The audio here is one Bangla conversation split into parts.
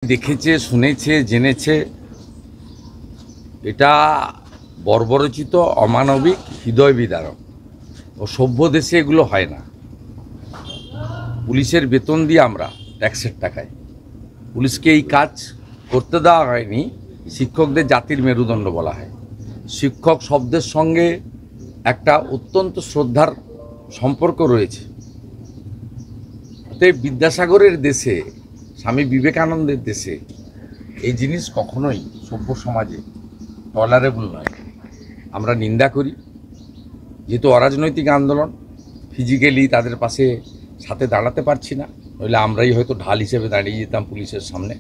দেখেছে, শুনেছে, জেনেছে, এটা বর্বরচিত, অমানবিক, হৃদয় বিদারক ও সভ্য দেশে এগুলো হয় না। পুলিশের বেতন দিয়ে আমরা ট্যাক্সের টাকায় পুলিশকে এই কাজ করতে দেওয়া হয়নি। শিক্ষকদের জাতির মেরুদণ্ড বলা হয়। শিক্ষক শব্দের সঙ্গে একটা অত্যন্ত শ্রদ্ধার সম্পর্ক রয়েছে। তাই বিদ্যাসাগরের দেশে, স্বামী বিবেকানন্দের দেশে এই জিনিস কখনোই সভ্য সমাজে টলারেবল নয়। আমরা নিন্দা করি। যেহেতু অরাজনৈতিক আন্দোলন, ফিজিক্যালি তাদের পাশে সাথে দাঁড়াতে পারছি না, নইলে আমরাই হয়তো ঢাল হিসেবে দাঁড়িয়ে যেতাম পুলিশের সামনে।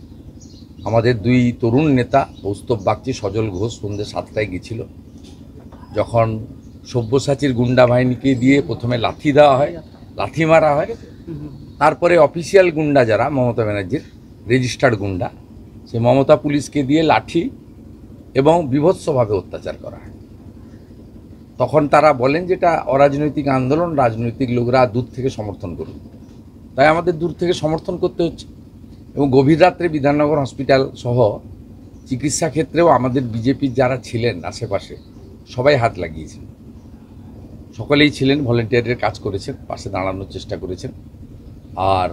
আমাদের দুই তরুণ নেতা কৌস্তব বাগচি, সজল ঘোষ সন্ধ্যে 7টায় গেছিল। যখন সব্যসাচীর গুন্ডা বাহিনীকে দিয়ে প্রথমে লাথি দেওয়া হয়, লাথি মারা হয়, তারপরে অফিসিয়াল গুন্ডা যারা মমতা ব্যানার্জির রেজিস্টার্ড গুন্ডা, সে মমতা পুলিশকে দিয়ে লাঠি এবং বিভৎসভাবে অত্যাচার করা হয়। তখন তারা বলেন যে এটা অরাজনৈতিক আন্দোলন, রাজনৈতিক লোকরা দূর থেকে সমর্থন করুন। তাই আমাদের দূর থেকে সমর্থন করতে হচ্ছে। এবং গভীর রাত্রে বিধাননগর হসপিটাল সহ চিকিৎসা ক্ষেত্রেও আমাদের বিজেপির যারা ছিলেন আশেপাশে সবাই হাত লাগিয়েছেন। সকলেই ছিলেন, ভলেন্টিয়ারের কাজ করেছেন, পাশে দাঁড়ানোর চেষ্টা করেছেন। আর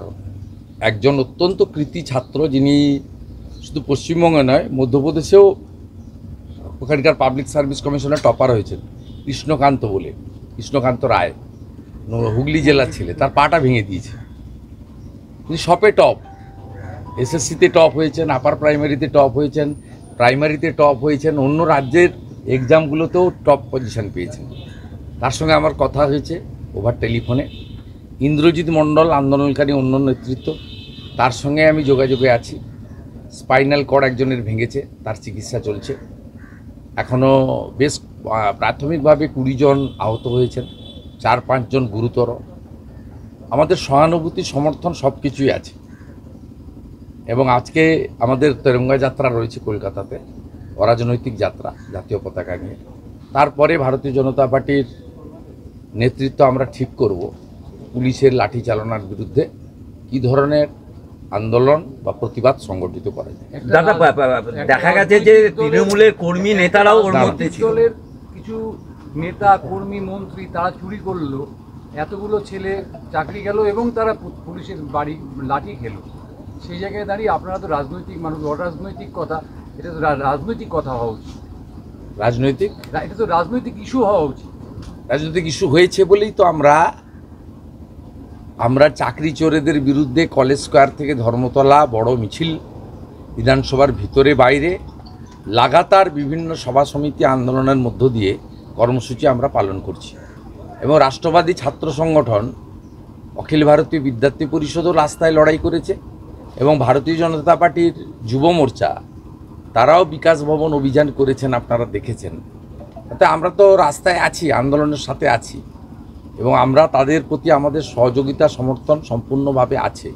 একজন অত্যন্ত কৃতী ছাত্র, যিনি শুধু পশ্চিমবঙ্গে নয়, মধ্যপ্রদেশেও ওখানকার পাবলিক সার্ভিস কমিশনের টপার হয়েছেন, কৃষ্ণকান্ত বলে, কৃষ্ণকান্ত রায়, হুগলি জেলার ছেলে, তার পাটা ভেঙে দিয়েছে। তিনি সপে টপ, এসএসসিতে টপ হয়েছেন, আপার প্রাইমারিতে টপ হয়েছেন, প্রাইমারিতে টপ হয়েছেন, অন্য রাজ্যের এক্সামগুলোতেও টপ পজিশন পেয়েছেন। তার সঙ্গে আমার কথা হয়েছে ওভার টেলিফোনে। ইন্দ্রজিৎ মণ্ডল আন্দোলনকারী অন্য নেতৃত্ব, তার সঙ্গে আমি যোগাযোগে আছি। স্পাইনাল কর্ড একজনের ভেঙেছে, তার চিকিৎসা চলছে। এখনও বেশ প্রাথমিকভাবে 20 জন আহত হয়েছেন, 4-5 জন গুরুতর। আমাদের সহানুভূতি, সমর্থন সব কিছুই আছে। এবং আজকে আমাদের তেরঙ্গা যাত্রা রয়েছে কলকাতাতে, অরাজনৈতিক যাত্রা, জাতীয় পতাকা নিয়ে। তারপরে ভারতীয় জনতা পার্টির নেতৃত্ব আমরা ঠিক করব পুলিশের লাঠি চালনার বিরুদ্ধে কী ধরনের আন্দোলন বা প্রতিবাদ সংগঠিত করা যায়। দাদা, দেখা গেছে যে তৃণমূলের কর্মী নেতারাও ওর মধ্যে ছিল। দলের কিছু নেতা, কর্মী, মন্ত্রী তারা চুরি করলো, এতগুলো ছেলে চাকরি গেল এবং তারা পুলিশের বাড়ি লাঠি খেলো। সেই জায়গায় দাঁড়িয়ে আপনারা তো রাজনৈতিক মানুষ, অরাজনৈতিক কথা, এটা তো রাজনৈতিক কথা হওয়া উচিত। রাজনৈতিক, এটা তো রাজনৈতিক ইস্যু হওয়া উচিত। রাজনৈতিক ইস্যু হয়েছে বলেই তো আমরা চাকরি চোরেদের বিরুদ্ধে কলেজ স্কোয়ার থেকে ধর্মতলা বড় মিছিল, বিধানসভার ভিতরে বাইরে লাগাতার বিভিন্ন সভা সমিতি আন্দোলনের মধ্য দিয়ে কর্মসূচি আমরা পালন করছি। এবং রাষ্ট্রবাদী ছাত্র সংগঠন অখিল ভারতীয় বিদ্যার্থী পরিষদও রাস্তায় লড়াই করেছে, এবং ভারতীয় জনতা পার্টির যুব মোর্চা তারাও বিকাশ ভবন অভিযান করেছেন, আপনারা দেখেছেন। তাতে আমরা তো রাস্তায় আছি, আন্দোলনের সাথে আছি, এবং আমরা তাদের প্রতি আমাদের সহযোগিতা, সমর্থন সম্পূর্ণভাবে আছে।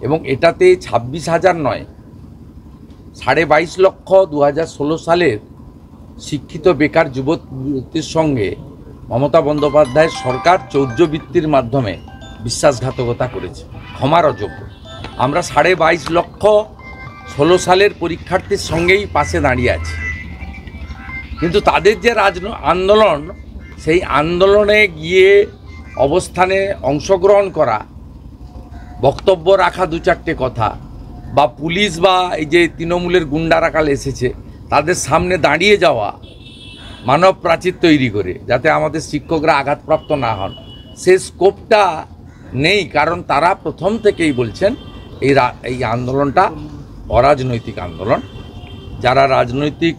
এবং এটাতে 26,000 নয়, 22.5 লক্ষ 2016 সালের শিক্ষিত বেকার যুবতীর সঙ্গে মমতা বন্দ্যোপাধ্যায়ের সরকার চৌর্যবৃত্তির মাধ্যমে বিশ্বাসঘাতকতা করেছে, ক্ষমার অযোগ্য। আমরা 22.5 লক্ষ 16 সালের পরীক্ষার্থীর সঙ্গেই পাশে দাঁড়িয়ে আছি। কিন্তু তাদের যে আন্দোলন, সেই আন্দোলনে গিয়ে অবস্থানে অংশগ্রহণ করা, বক্তব্য রাখা 2-4টে কথা, বা পুলিশ বা এই যে তৃণমূলের গুন্ডারা কাল এসেছে তাদের সামনে দাঁড়িয়ে যাওয়া, মানব প্রাচীর তৈরি করে যাতে আমাদের শিক্ষকরা আঘাতপ্রাপ্ত না হন, সে স্কোপটা নেই। কারণ তারা প্রথম থেকেই বলছেন এই আন্দোলনটা অরাজনৈতিক আন্দোলন। যারা রাজনৈতিক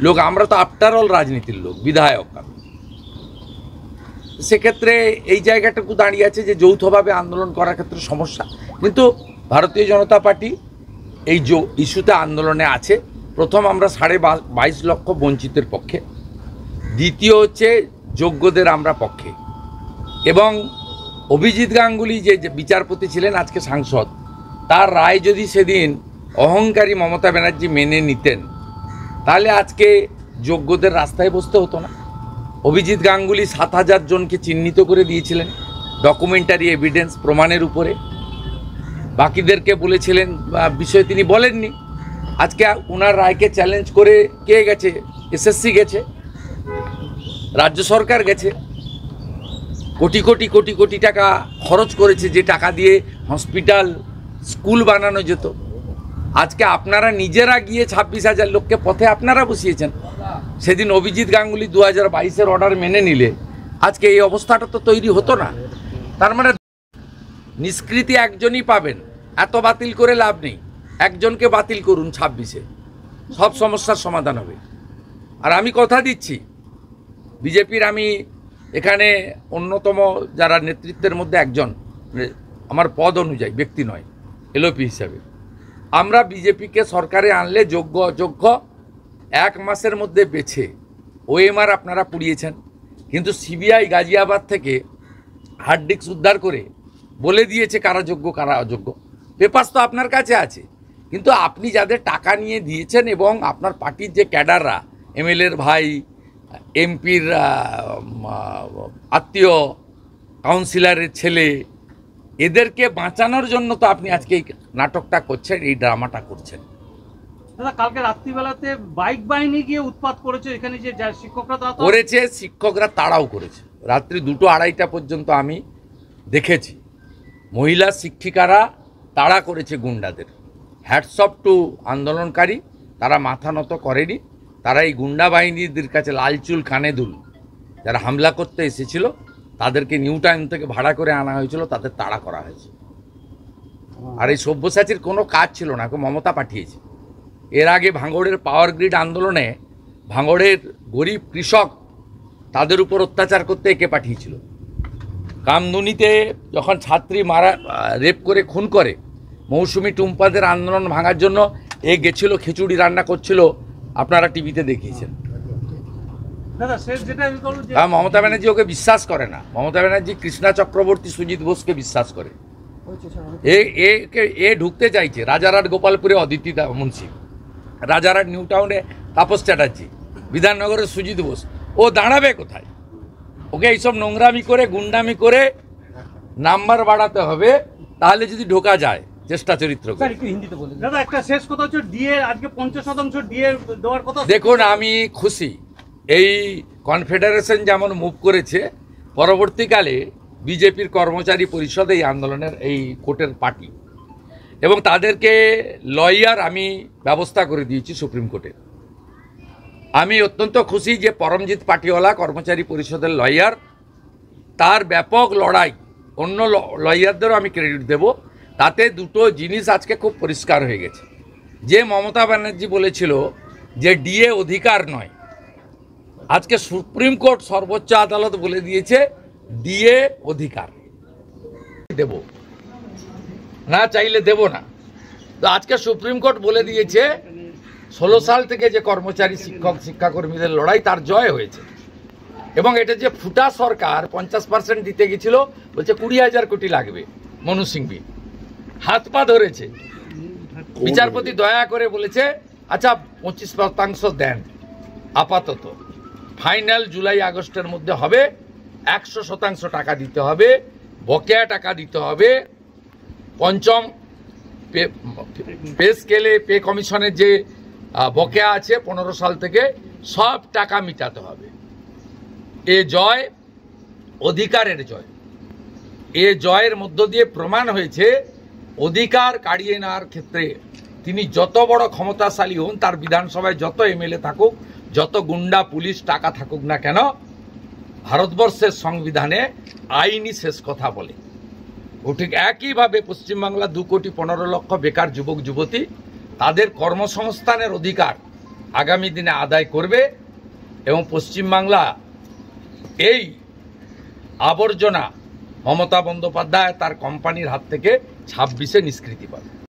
লোক, আমরা তো আফটার অল রাজনীতির লোক, বিধায়ক। সেক্ষেত্রে এই জায়গাটুকু দাঁড়িয়ে আছে যে যৌথভাবে আন্দোলন করার ক্ষেত্রে সমস্যা। কিন্তু ভারতীয় জনতা পার্টি এই ইস্যুতে আন্দোলনে আছে। প্রথম, আমরা 22.5 লক্ষ বঞ্চিতের পক্ষে। দ্বিতীয় হচ্ছে যোগ্যদের আমরা পক্ষে। এবং অভিজিৎ গাঙ্গুলি যে বিচারপতি ছিলেন, আজকে সাংসদ, তার রায় যদি সেদিন অহংকারী মমতা ব্যানার্জি মেনে নিতেন, তাহলে আজকে যোগ্যদের রাস্তায় বসতে হতো না। অভিজিৎ গাঙ্গুলি 7,000 জনকে চিহ্নিত করে দিয়েছিলেন ডকুমেন্টারি এভিডেন্স, প্রমাণের উপরে। বাকিদেরকে বলেছিলেন বিষয়ে তিনি বলেননি। আজকে ওনার রায়কে চ্যালেঞ্জ করে কে গেছে? এসএসসি গেছে, রাজ্য সরকার গেছে, কোটি কোটি কোটি কোটি টাকা খরচ করেছে, যে টাকা দিয়ে হসপিটাল স্কুল বানানো যেত। আজকে আপনারা নিজেরা গিয়ে 26,000 লোককে পথে আপনারা বসিয়েছেন। সেদিন অভিজিৎ গাঙ্গুলি 2022-এর অর্ডার মেনে নিলে আজকে এই অবস্থাটা তো তৈরি হতো না। তার মানে নিষ্কৃতি একজনই পাবেন, এত বাতিল করে লাভ নেই। একজনকে বাতিল করুন 26-এ, সব সমস্যার সমাধান হবে। আর আমি কথা দিচ্ছি, বিজেপির আমি এখানে অন্যতম যারা নেতৃত্বের মধ্যে একজন, আমার পদ অনুযায়ী, ব্যক্তি নয়, এলওপি হিসাবে আমরা বিজেপিকে সরকারে আনলে যোগ্য অযোগ্য 1 মাসের মধ্যে বেছে ওএমআর আপনারা পুড়িয়েছেন। কিন্তু সিবিআই গাজিয়াবাদ থেকে হার্ড ডিস্ক উদ্ধার করে বলে দিয়েছে কারা যোগ্য কারা অযোগ্য। পেপারস তো আপনার কাছে আছে, কিন্তু আপনি যাদের টাকা নিয়ে দিয়েছেন এবং আপনার পার্টির যে ক্যাডাররা, এমএলএর ভাই, এমপির আত্মীয়, কাউন্সিলরের ছেলে, এদেরকে বাঁচানোর জন্য তো আপনি আজকে এই নাটকটা করছেন, এই ড্রামাটা করছেন। দাদা, কালকে রাত্রিবেলাতে বাইক বাহিনী গিয়ে উৎপাত করেছে এখানে, যে শিক্ষকরা করেছে, শিক্ষকরা তাড়াও করেছে। রাত্রি 2-2:30 পর্যন্ত আমি দেখেছি মহিলা শিক্ষিকারা তাড়া করেছে গুন্ডাদের। হ্যাটস অফ টু আন্দোলনকারী, তারা মাথা নত করেনি। তারা এই গুন্ডা বাহিনীদের কাছে লালচুল কানে দুল যারা হামলা করতে এসেছিল তাদেরকে নিউ টাউন থেকে ভাড়া করে আনা হয়েছিল, তাদের তাড়া করা হয়েছে। আর এই সব্যসাচীর কোনো কাজ ছিল না, মমতা পাঠিয়েছে। এর আগে ভাঙড়ের পাওয়ার গ্রিড আন্দোলনে ভাঙড়ের গরিব কৃষক তাদের উপর অত্যাচার করতে একে পাঠিয়েছিল। কামদুনিতে যখন ছাত্রী রেপ করে খুন করে, মৌসুমি টুম্পাদের আন্দোলন ভাঙার জন্য এ গেছিল, খিচুড়ি রান্না করছিল, আপনারা টিভিতে দেখিয়েছেন। দাদা, শেষ যেটা আমি বলবো যে মমতা ব্যানার্জি ওকে বিশ্বাস করে না। মমতা ব্যানার্জি কৃষ্ণা চক্রবর্তী, সুজিত বোসকে বিশ্বাস করে। এ ঢুকতে চাইছে রাজারহাট গোপালপুরে অদিতি মুন্সি, রাজারহাট নিউ টাউনে তাপস চ্যাটার্জি, বিধাননগরের সুজিত বোস। ও দাঁড়াবে কোথায়? ওকে এইসব নোংরামি করে, গুন্ডামি করে নাম্বার বাড়াতে হবে, তাহলে যদি ঢোকা যায় চেষ্টা চরিত্র করে। দাদা, একটা শেষ কথা হচ্ছে, ডিএ আজকে 50% ডিএ দেওয়ার কথা। দেখুন, আমি খুশি এই কনফেডারেশন যেমন মুভ করেছে। পরবর্তীকালে বিজেপির কর্মচারী পরিষদ এই আন্দোলনের, এই কোর্টের পার্টি, এবং তাদেরকে লয়ার আমি ব্যবস্থা করে দিয়েছি সুপ্রিম কোর্টে। আমি অত্যন্ত খুশি যে পরমজিৎ পাটিওয়ালা কর্মচারী পরিষদের লয়ার, তার ব্যাপক লড়াই, অন্য লয়ারদেরও আমি ক্রেডিট দেব। তাতে দুটো জিনিস আজকে খুব পরিষ্কার হয়ে গেছে। যে মমতা ব্যানার্জি বলেছিল যে ডিএ অধিকার নয়, আজকে সুপ্রিম কোর্ট, সর্বোচ্চ আদালত বলে দিয়েছে ডিএ অধিকার। দেব না, চাইলে দেব না। তো আজকে সুপ্রিম কোর্ট বলে দিয়েছে 16 সাল থেকে যে কর্মচারী, শিক্ষক, শিক্ষাকর্মীদের লড়াই, তার জয় হয়েছে। এবং এটা যে ফুটা সরকার 50% দিতে গেছিল, বলছে 20,000 কোটি লাগবে, মনু সিংভি হাত পা ধরেছে। বিচারপতি দয়া করে বলেছে আচ্ছা 25% দেন আপাতত, ফাইনাল জুলাই আগস্টের মধ্যে হবে, 100% টাকা দিতে হবে, বকেয়া টাকা দিতে হবে। পঞ্চম পে স্কেলে, পে কমিশনের যে বকেয়া আছে 15 সাল থেকে, সব টাকা মিটাতে হবে। এ জয় অধিকারের জয়। এ জয়ের মধ্য দিয়ে প্রমাণ হয়েছে অধিকার কাড়িয়ে নেওয়ার ক্ষেত্রে তিনি যত বড় ক্ষমতাশালী হন, তার বিধানসভায় যত এমএলএ থাকুক, যত গুন্ডা পুলিশ টাকা থাকুক না কেন, ভারতবর্ষের সংবিধানে আইনই শেষ কথা বলে। ও ঠিক একইভাবে পশ্চিমবাংলা 2,15,00,000 বেকার যুবক যুবতী, তাদের কর্মসংস্থানের অধিকার আগামী দিনে আদায় করবে। এবং পশ্চিমবাংলা এই আবর্জনা মমতা বন্দ্যোপাধ্যায় তার কোম্পানির হাত থেকে 26-এ নিষ্কৃতি পাবে।